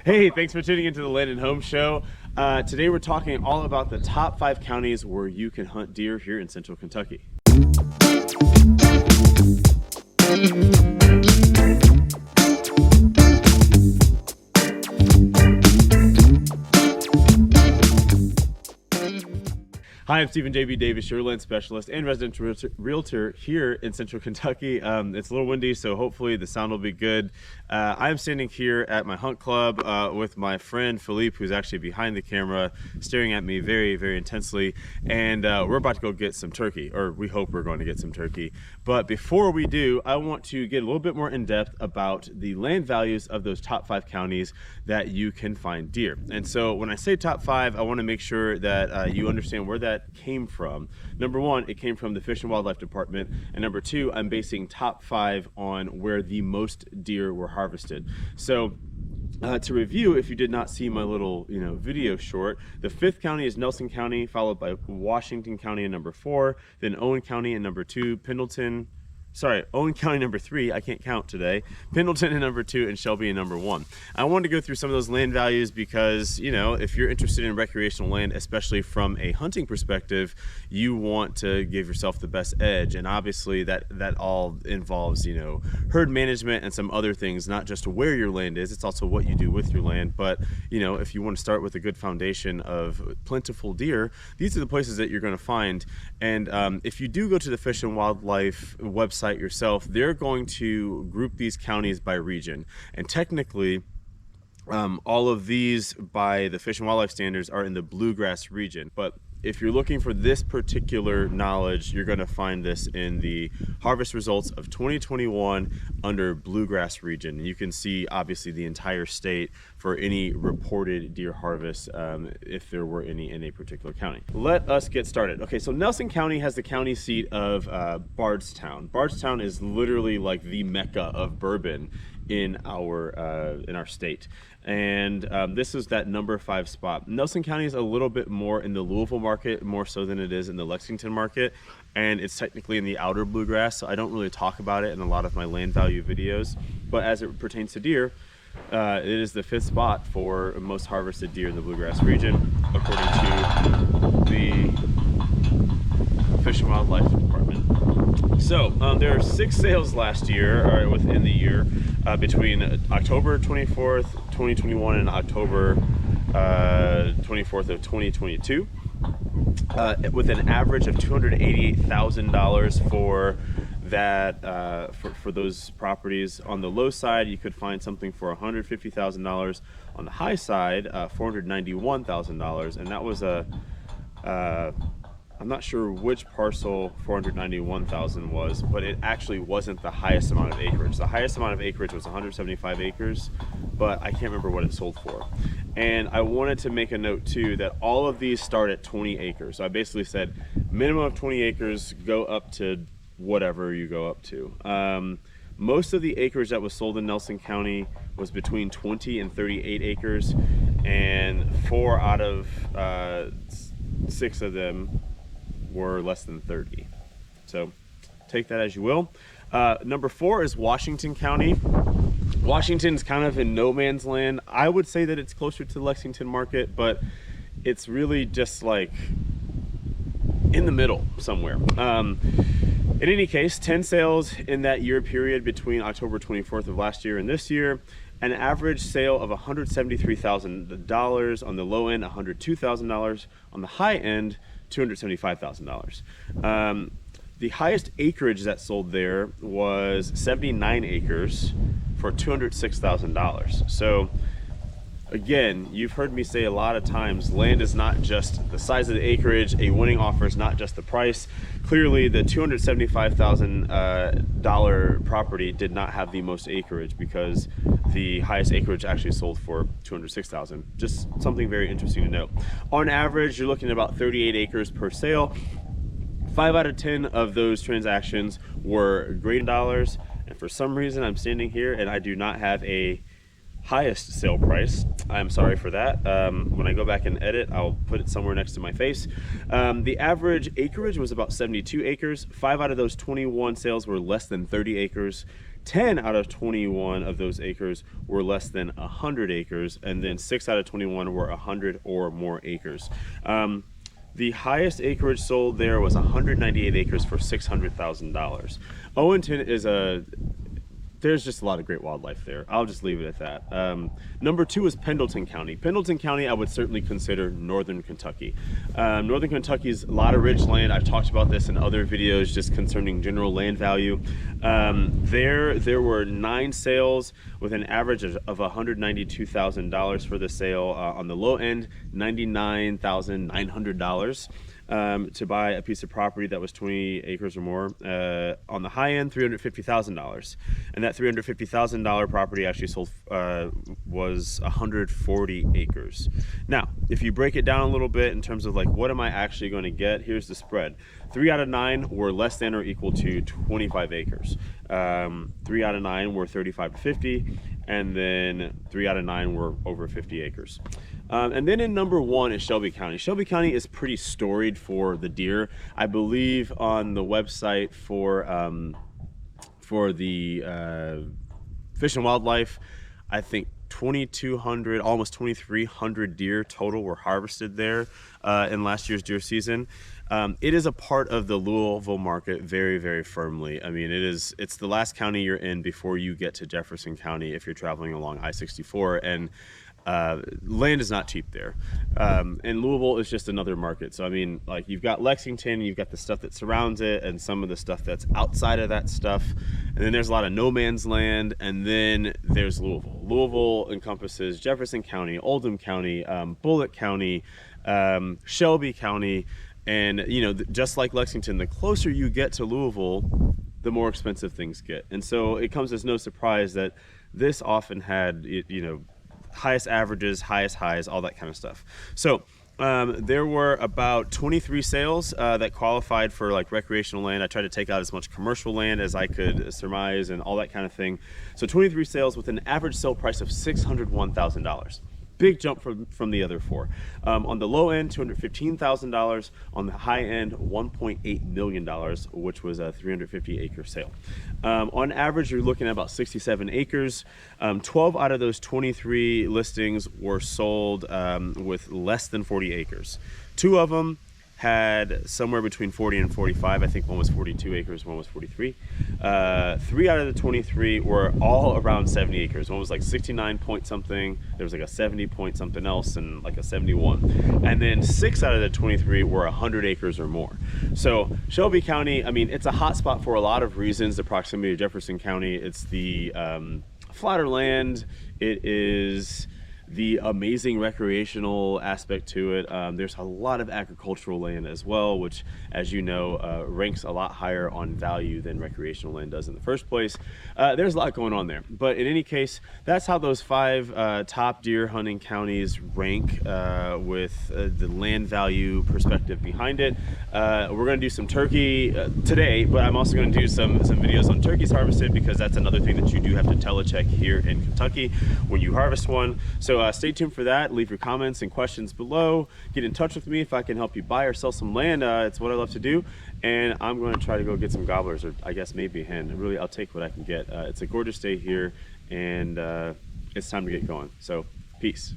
Hey, thanks for tuning into the Land and Home Show. Today we're talking all about the top 5 counties where you can hunt deer here in central Kentucky. Hi, I'm Stephen J.B. Davis, your land specialist and residential realtor here in central Kentucky. It's a little windy, so hopefully the sound will be good. I'm standing here at my hunt club with my friend Philippe, who's actually behind the camera, staring at me very, very intensely. And we're about to go get some turkey, or we hope we're going to get some turkey. But before we do, I want to get a little bit more in depth about the land values of those top 5 counties that you can find deer. And so when I say top 5, I want to make sure that you understand where that came from. Number 1, it came from the Fish and Wildlife Department, and number 2, I'm basing top 5 on where the most deer were harvested. So to review, if you did not see my little video short, the 5th county is Nelson County, followed by Washington County in number 4, then Owen County in number 2, Owen County number 3, I can't count today, Pendleton in number 2, and Shelby in number 1. I wanted to go through some of those land values because, if you're interested in recreational land, especially from a hunting perspective, you want to give yourself the best edge. And obviously that all involves, herd management and some other things, not just where your land is, it's also what you do with your land. But, if you want to start with a good foundation of plentiful deer, these are the places that you're going to find. And if you do go to the Fish and Wildlife website yourself, they're going to group these counties by region, and technically all of these by the Fish and Wildlife standards are in the Bluegrass region. But if you're looking for this particular knowledge, you're going to find this in the harvest results of 2021 under Bluegrass region. And you can see obviously the entire state for any reported deer harvest, if there were any in a particular county. Let us get started. Okay, so Nelson County has the county seat of Bardstown. Bardstown is literally like the mecca of bourbon in our state, and this is that number 5 spot. Nelson County is a little bit more in the Louisville market, more so than it is in the Lexington market, and it's technically in the outer Bluegrass, so I don't really talk about it in a lot of my land value videos. But as it pertains to deer, it is the 5th spot for most harvested deer in the Bluegrass region, according to the Fish and Wildlife Department. So there are 6 sales last year, or within the year, between October 24th, 2021 and October 24th of 2022, with an average of $288,000 for that for those properties. On the low side, you could find something for $150,000. On the high side, $491,000, and that was I'm not sure which parcel 491,000 was, but it actually wasn't the highest amount of acreage. The highest amount of acreage was 175 acres, but I can't remember what it sold for. And I wanted to make a note too that all of these start at 20 acres. So I basically said minimum of 20 acres, go up to whatever you go up to. Most of the acreage that was sold in Nelson County was between 20 and 38 acres, and 4 out of 6 of them were less than 30. So take that as you will. Number 4 is Washington County. Washington's kind of in no man's land. I would say that it's closer to the Lexington market, but it's really just like in the middle somewhere. In any case, 10 sales in that year period between October 24th of last year and this year. An average sale of $173,000 on the low end, $102,000 on the high end, $275,000. The highest acreage that sold there was 79 acres for $206,000. So again, you've heard me say a lot of times, land is not just the size of the acreage. A winning offer is not just the price. Clearly, the $275,000 property did not have the most acreage, because the highest acreage actually sold for $206,000. Just something very interesting to note. On average, you're looking at about 38 acres per sale. 5 out of 10 of those transactions were graded dollars, and for some reason I'm standing here and I do not have a highest sale price. I'm sorry for that. When I go back and edit, I'll put it somewhere next to my face. The average acreage was about 72 acres. 5 out of those 21 sales were less than 30 acres. 10 out of 21 of those acres were less than 100 acres, and then 6 out of 21 were 100 or more acres. The highest acreage sold there was 198 acres for $600,000. Owenton is there's just a lot of great wildlife there. I'll just leave it at that. Number 2 is Pendleton County. Pendleton County I would certainly consider northern Kentucky. Northern Kentucky is a lot of rich land. I've talked about this in other videos just concerning general land value. There were 9 sales with an average of $192,000 for the sale. On the low end, $99,900. To buy a piece of property that was 20 acres or more. On the high end, $350,000. And that $350,000 property actually sold was 140 acres. Now, if you break it down a little bit in terms of like, what am I actually going to get? Here's the spread. 3 out of 9 were less than or equal to 25 acres. 3 out of 9 were 35 to 50, and then 3 out of 9 were over 50 acres. And then in number 1 is Shelby County. Shelby County is pretty storied for the deer. I believe on the website for the Fish and Wildlife, I think 2,200, almost 2,300 deer total were harvested there in last year's deer season. It is a part of the Louisville market very, very firmly. I mean, it's the last county you're in before you get to Jefferson County if you're traveling along I-64, and land is not cheap there. And Louisville is just another market. So, I mean, like, you've got Lexington, you've got the stuff that surrounds it, and some of the stuff that's outside of that stuff. And then there's a lot of no man's land, and then there's Louisville. Louisville encompasses Jefferson County, Oldham County, Bullitt County, Shelby County, and, you know, just like Lexington, the closer you get to Louisville, the more expensive things get. And so it comes as no surprise that this often had, you know, highest averages, highest highs, all that kind of stuff. So there were about 23 sales that qualified for like recreational land. I tried to take out as much commercial land as I could surmise and all that kind of thing. So 23 sales with an average sale price of $601,000. Big jump from the other 4. On the low end, $215,000. On the high end, $1.8 million, which was a 350-acre sale. On average, you're looking at about 67 acres. 12 out of those 23 listings were sold with less than 40 acres. 2 of them had somewhere between 40 and 45. I think one was 42 acres, one was 43. 3 out of the 23 were all around 70 acres. One was like 69 point something. There was like a 70 point something else and like a 71. And then 6 out of the 23 were 100 acres or more. So Shelby County, I mean, it's a hot spot for a lot of reasons. The proximity to Jefferson County, it's the flatter land. It is the amazing recreational aspect to it. There's a lot of agricultural land as well, which, as you know, ranks a lot higher on value than recreational land does in the first place. There's a lot going on there. But in any case, that's how those 5 top deer hunting counties rank with the land value perspective behind it. We're gonna do some turkey today, but I'm also gonna do some videos on turkeys harvested, because that's another thing that you do have to telecheck here in Kentucky when you harvest one. So stay tuned for that. Leave your comments and questions below. Get in touch with me if I can help you buy or sell some land. It's what I love to do. And I'm going to try to go get some gobblers, or I guess maybe a hen. Really, I'll take what I can get. It's a gorgeous day here, and it's time to get going. So, peace.